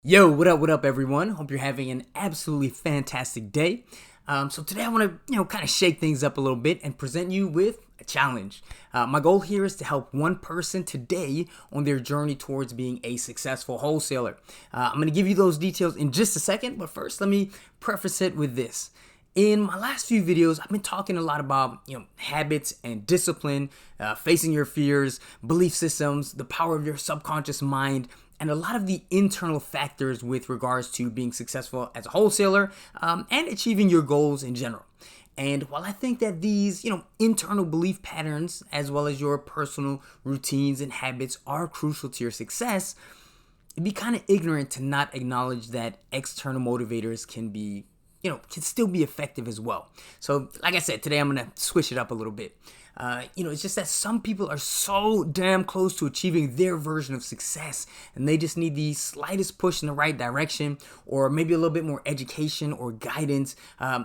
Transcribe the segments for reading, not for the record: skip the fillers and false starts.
Yo, what up, everyone? Hope you're having an absolutely fantastic day. So today I want to, kind of shake things up a little bit and present you with a challenge. My goal here is to help one person today on their journey towards being a successful wholesaler. I'm going to give you those details in just a second, but first let me preface it with this. In my last few videos, I've been talking a lot about habits and discipline, facing your fears, belief systems, the power of your subconscious mind, and a lot of the internal factors with regards to being successful as a wholesaler and achieving your goals in general. And while I think that these, internal belief patterns, as well as your personal routines and habits, are crucial to your success, it'd be kind of ignorant to not acknowledge that external motivators can still be effective as well. So, like I said, today I'm going to switch it up a little bit. It's just that some people are so damn close to achieving their version of success, and they just need the slightest push in the right direction, or maybe a little bit more education or guidance,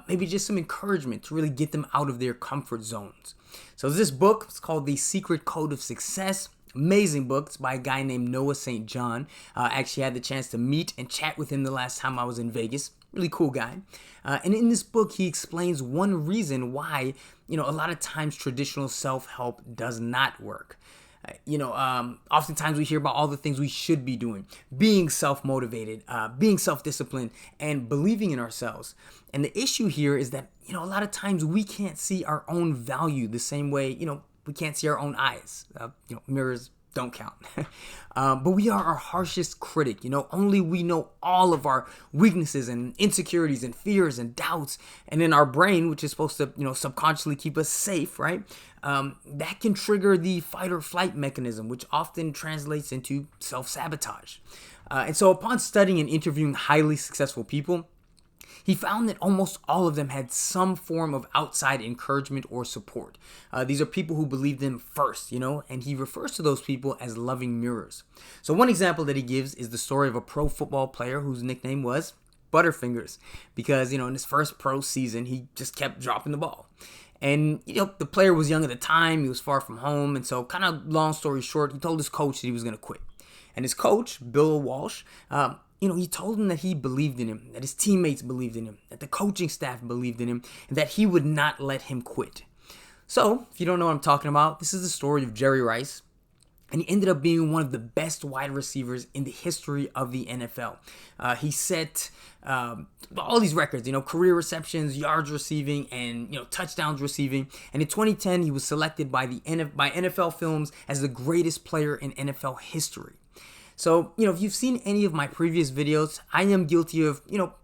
maybe just some encouragement to really get them out of their comfort zones. So this book, it's called The Secret Code of Success. Amazing book. It's by a guy named Noah St. John. I actually had the chance to meet and chat with him the last time I was in Vegas. Really cool guy. And in this book, he explains one reason why, a lot of times traditional self-help does not work. Oftentimes we hear about all the things we should be doing, being self-motivated, being self-disciplined, and believing in ourselves. And the issue here is that, a lot of times we can't see our own value the same way, we can't see our own eyes. Mirrors don't count. But we are our harshest critic. Only we know all of our weaknesses and insecurities and fears and doubts. And in our brain, which is supposed to, subconsciously keep us safe, right? That can trigger the fight or flight mechanism, which often translates into self-sabotage. And so upon studying and interviewing highly successful people, he found that almost all of them had some form of outside encouragement or support. These are people who believed in first, and he refers to those people as loving mirrors. So one example that he gives is the story of a pro football player whose nickname was Butterfingers, because, in his first pro season, he just kept dropping the ball. And, the player was young at the time, he was far from home, and so kind of long story short, he told his coach that he was going to quit. And his coach, Bill Walsh, he told him that he believed in him, that his teammates believed in him, that the coaching staff believed in him, and that he would not let him quit. So, if you don't know what I'm talking about, this is the story of Jerry Rice, and he ended up being one of the best wide receivers in the history of the NFL. He set all these records, career receptions, yards receiving, and touchdowns receiving. And in 2010, he was selected by NFL Films as the greatest player in NFL history. So, if you've seen any of my previous videos, I am guilty of,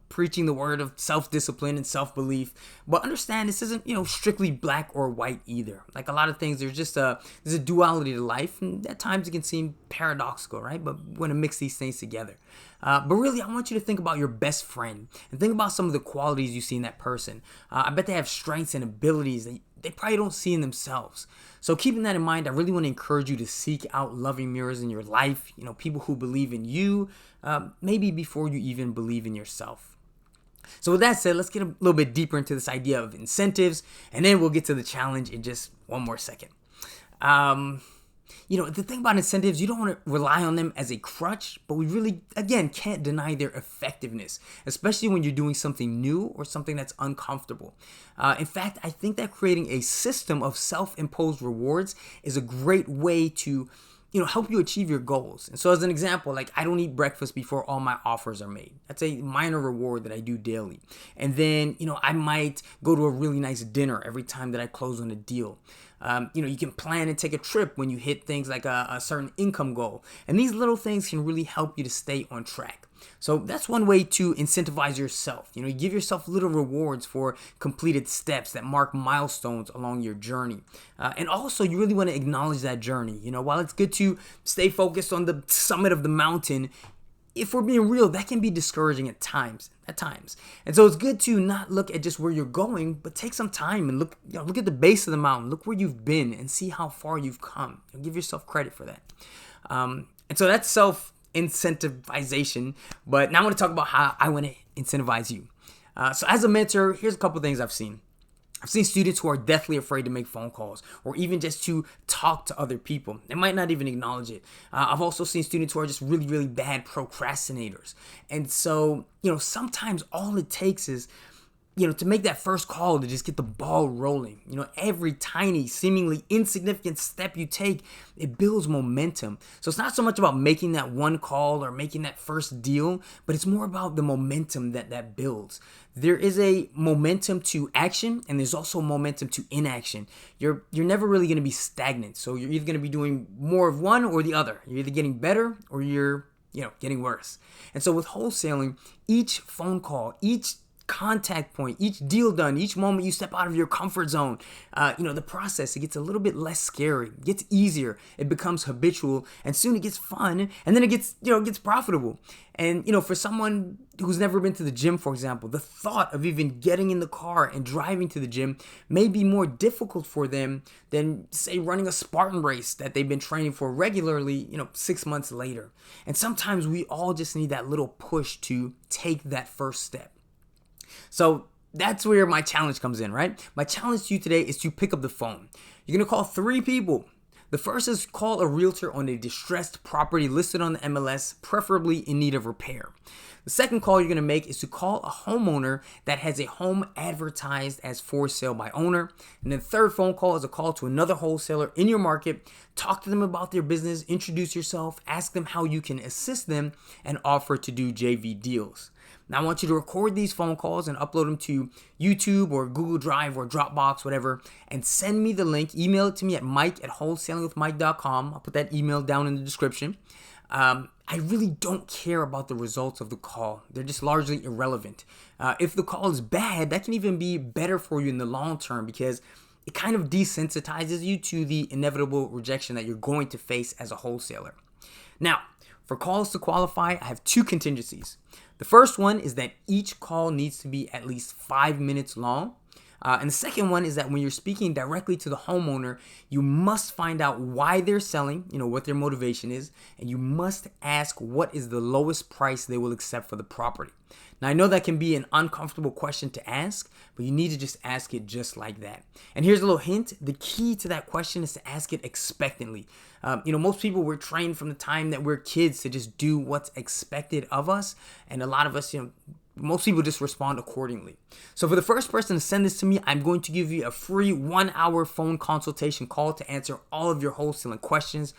preaching the word of self-discipline and self-belief. But understand this isn't, strictly black or white either. Like a lot of things, there's a duality to life, and at times it can seem paradoxical, right? But we want to mix these things together. But really, I want you to think about your best friend and think about some of the qualities you see in that person. I bet they have strengths and abilities that they probably don't see in themselves. So keeping that in mind, I really want to encourage you to seek out loving mirrors in your life, people who believe in you, maybe before you even believe in yourself. So with that said, let's get a little bit deeper into this idea of incentives, and then we'll get to the challenge in just one more second. The thing about incentives, you don't want to rely on them as a crutch, but we really, again, can't deny their effectiveness, especially when you're doing something new or something that's uncomfortable. In fact, I think that creating a system of self-imposed rewards is a great way to help you achieve your goals. And so as an example, like I don't eat breakfast before all my offers are made. That's a minor reward that I do daily. And then, I might go to a really nice dinner every time that I close on a deal. You can plan and take a trip when you hit things like a certain income goal. And these little things can really help you to stay on track. So that's one way to incentivize yourself. You give yourself little rewards for completed steps that mark milestones along your journey. And also, you really want to acknowledge that journey. While it's good to stay focused on the summit of the mountain, if we're being real, that can be discouraging at times. And so it's good to not look at just where you're going, but take some time and look at the base of the mountain, look where you've been and see how far you've come. Give yourself credit for that. And so that's self-incentivization. But now I want to talk about how I want to incentivize you. So as a mentor, here's a couple things I've seen. I've seen students who are deathly afraid to make phone calls or even just to talk to other people. They might not even acknowledge it. I've also seen students who are just really, really bad procrastinators. And so, sometimes all it takes is, to make that first call to just get the ball rolling. Every tiny, seemingly insignificant step you take, it builds momentum. So it's not so much about making that one call or making that first deal, but it's more about the momentum that builds. There is a momentum to action, and there's also momentum to inaction. You're never really going to be stagnant. So you're either going to be doing more of one or the other. You're either getting better or you're, getting worse. And so with wholesaling, each phone call, each contact point, each deal done, each moment you step out of your comfort zone, the process, it gets a little bit less scary, it gets easier, it becomes habitual, and soon it gets fun, and then it gets profitable. And for someone who's never been to the gym, for example, the thought of even getting in the car and driving to the gym may be more difficult for them than, say, running a Spartan race that they've been training for regularly, 6 months later. And sometimes we all just need that little push to take that first step. So that's where my challenge comes in, right? My challenge to you today is to pick up the phone. You're going to call 3 people. The first is call a realtor on a distressed property listed on the MLS, preferably in need of repair. The second call you're going to make is to call a homeowner that has a home advertised as for sale by owner. And then the third phone call is a call to another wholesaler in your market. Talk to them about their business, introduce yourself, ask them how you can assist them, and offer to do JV deals. Now I want you to record these phone calls and upload them to YouTube or Google Drive or Dropbox, whatever, and send me the link. Email it to me at mike@wholesalingwithmike.com. I'll put that email down in the description. I really don't care about the results of the call. They're just largely irrelevant. If the call is bad, that can even be better for you in the long term because it kind of desensitizes you to the inevitable rejection that you're going to face as a wholesaler. Now, for calls to qualify, I have 2 contingencies. The first one is that each call needs to be at least 5 minutes long. And the second one is that when you're speaking directly to the homeowner, you must find out why they're selling, what their motivation is, and you must ask what is the lowest price they will accept for the property. Now, I know that can be an uncomfortable question to ask, but you need to just ask it just like that. And here's a little hint. The key to that question is to ask it expectantly. Most people were trained from the time that we're kids to just do what's expected of us. And a lot of us, most people just respond accordingly. So for the first person to send this to me, I'm going to give you a free 1-hour phone consultation call to answer all of your wholesaling questions.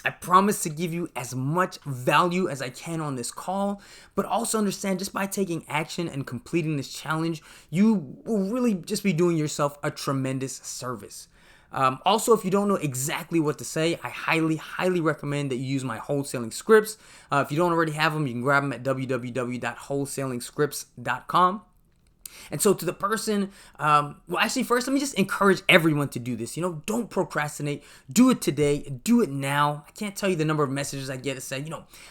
I promise to give you as much value as I can on this call, but also understand just by taking action and completing this challenge, you will really just be doing yourself a tremendous service. Also, if you don't know exactly what to say, I highly, highly recommend that you use my wholesaling scripts. If you don't already have them, you can grab them at www.wholesalingScripts.com. And so to the person, first, let me just encourage everyone to do this. Don't procrastinate. Do it today. Do it now. I can't tell you the number of messages I get that say,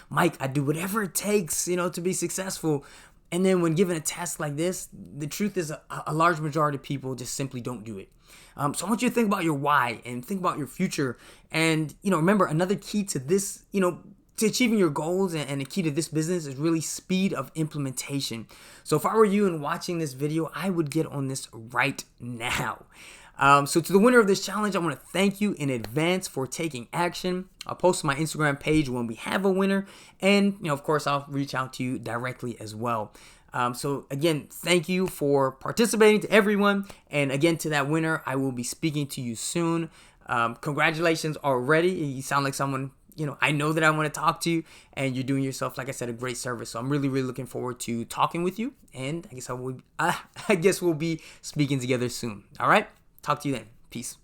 Mike, I do whatever it takes, to be successful. And then when given a task like this, the truth is a large majority of people just simply don't do it. So I want you to think about your why and think about your future. And, remember, another key to this, to achieving your goals and the key to this business is really speed of implementation. So if I were you and watching this video, I would get on this right now. So to the winner of this challenge, I want to thank you in advance for taking action. I'll post to my Instagram page when we have a winner. And, of course, I'll reach out to you directly as well. So again, thank you for participating to everyone. And again, to that winner, I will be speaking to you soon. Congratulations already. You sound like someone, I know that I want to talk to you, and you're doing yourself, like I said, a great service. So I'm really, really looking forward to talking with you. And I guess we'll be speaking together soon. All right. Talk to you then. Peace.